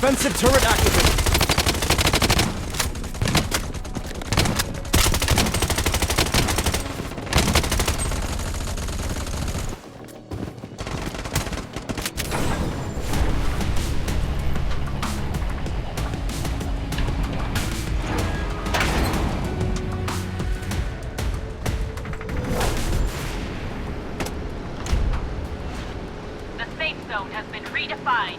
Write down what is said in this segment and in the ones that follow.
Defensive turret activated. The safe zone has been redefined.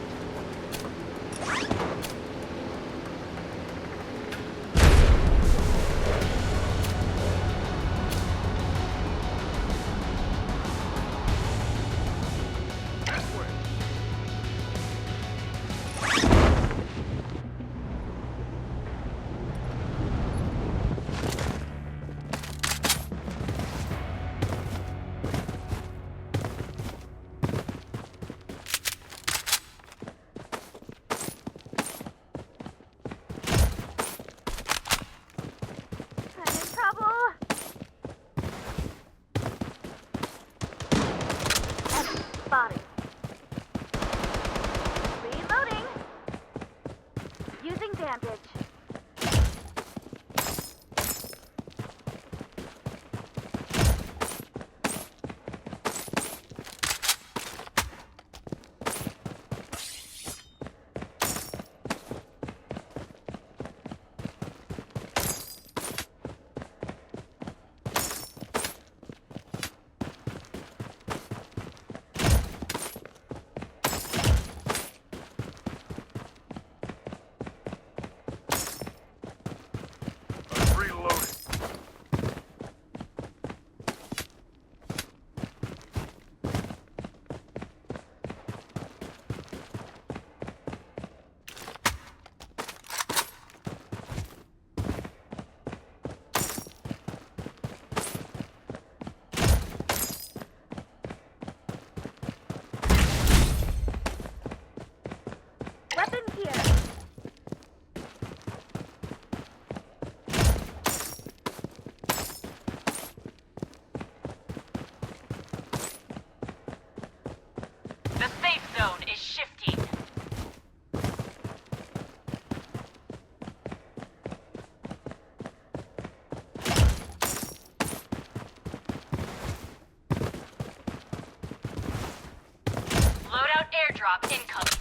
Spotted. Reloading. Using bandage. Weapon here. The safe zone is shifting. Loadout airdrop incoming.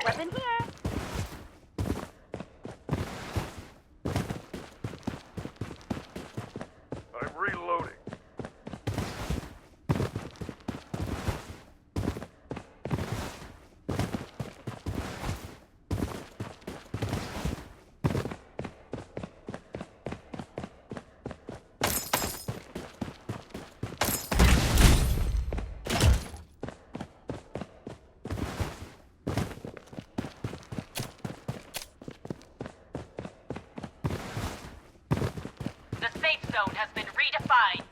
Weapon here. I'm reloading. The safe zone has been redefined.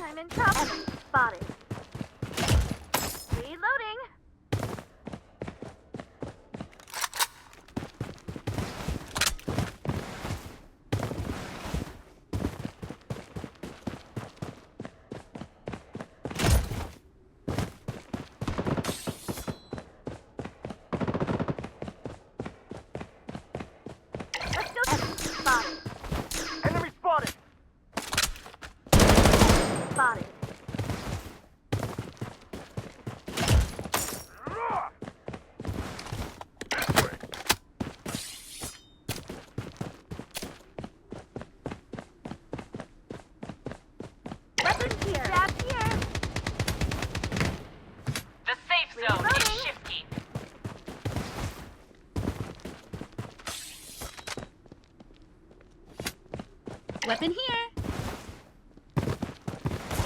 I'm in trouble. Spotted. Reloading.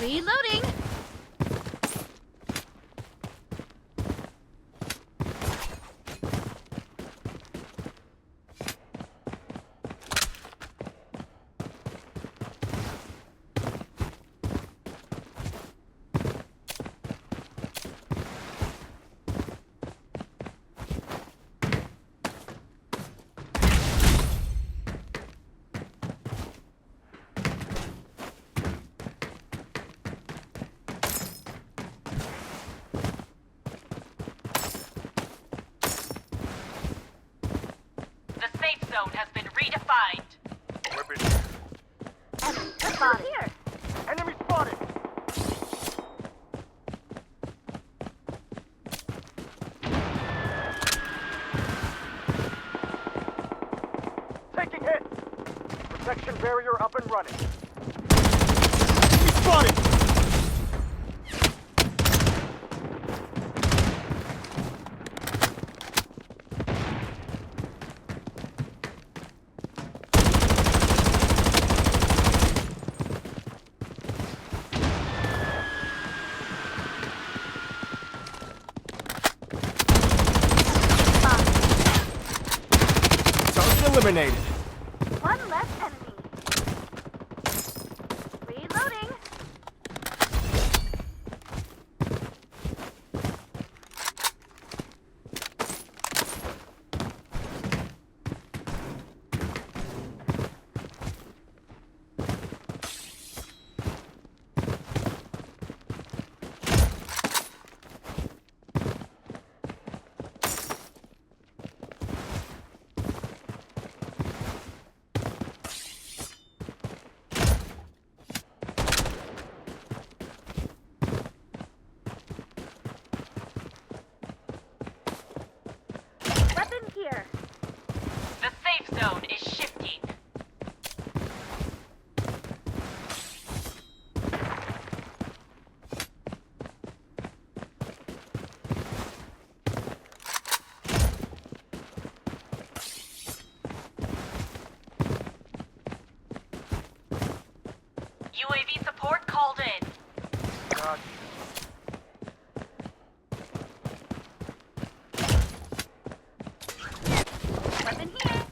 Reloading. The safe zone has been redefined. Weapon here. Enemy spotted. Here. Enemy spotted! Taking hit! Protection barrier up and running. Enemy spotted! Target eliminated. One less enemy. Reloading. Weapon here. The safe zone is shifting. UAV support called in. God. Weapon here.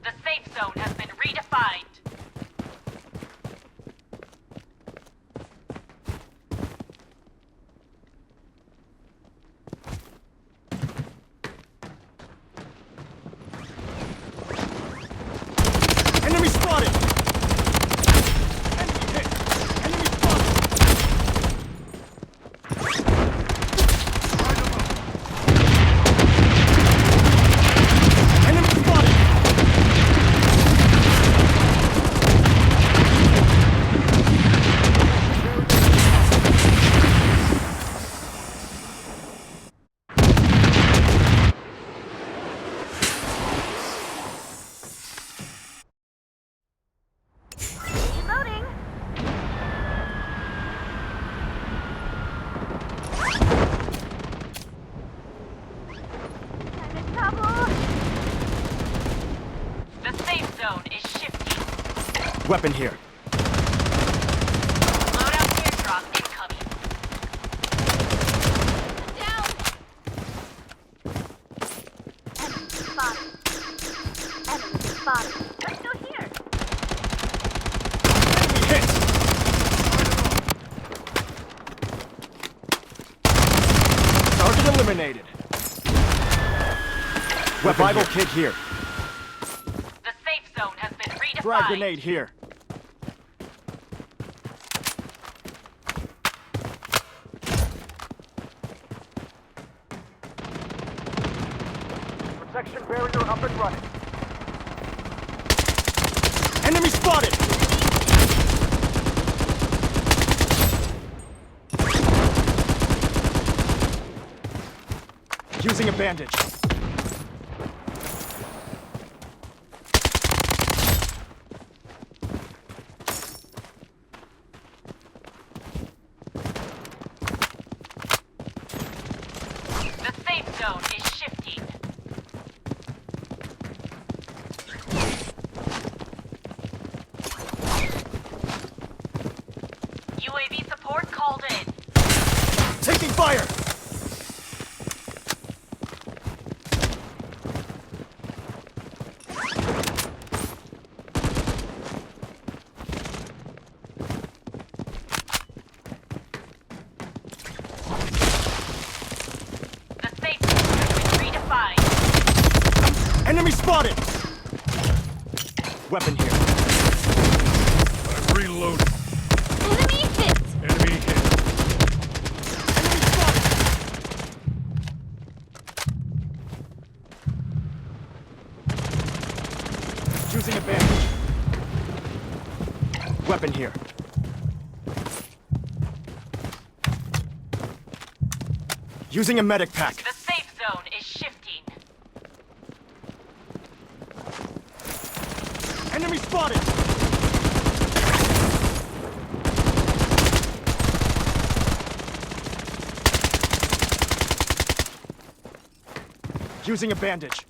The safe zone has been redefined. Enemy spotted! Enemy hit! Enemy spotted! Enemy spotted! Reloading. I'm in trouble. The safe zone is shifting. Weapon here. Loadout airdrop incoming. Down. Enemy spotted. Enemy spotted. Let's go here. Enemy hit! Target eliminated. Revival kit here. The safe zone has been redefined. Frag grenade here. Protection barrier up and running. Enemy spotted! Using a bandage. The safe zone is shifting. Enemy spotted! Weapon here. I'm reloading. Enemy hit! Enemy hit. Enemy spotted! Using a bandage. Weapon here. Using a medic pack. The safe zone is shifting. Enemy spotted! Using a bandage.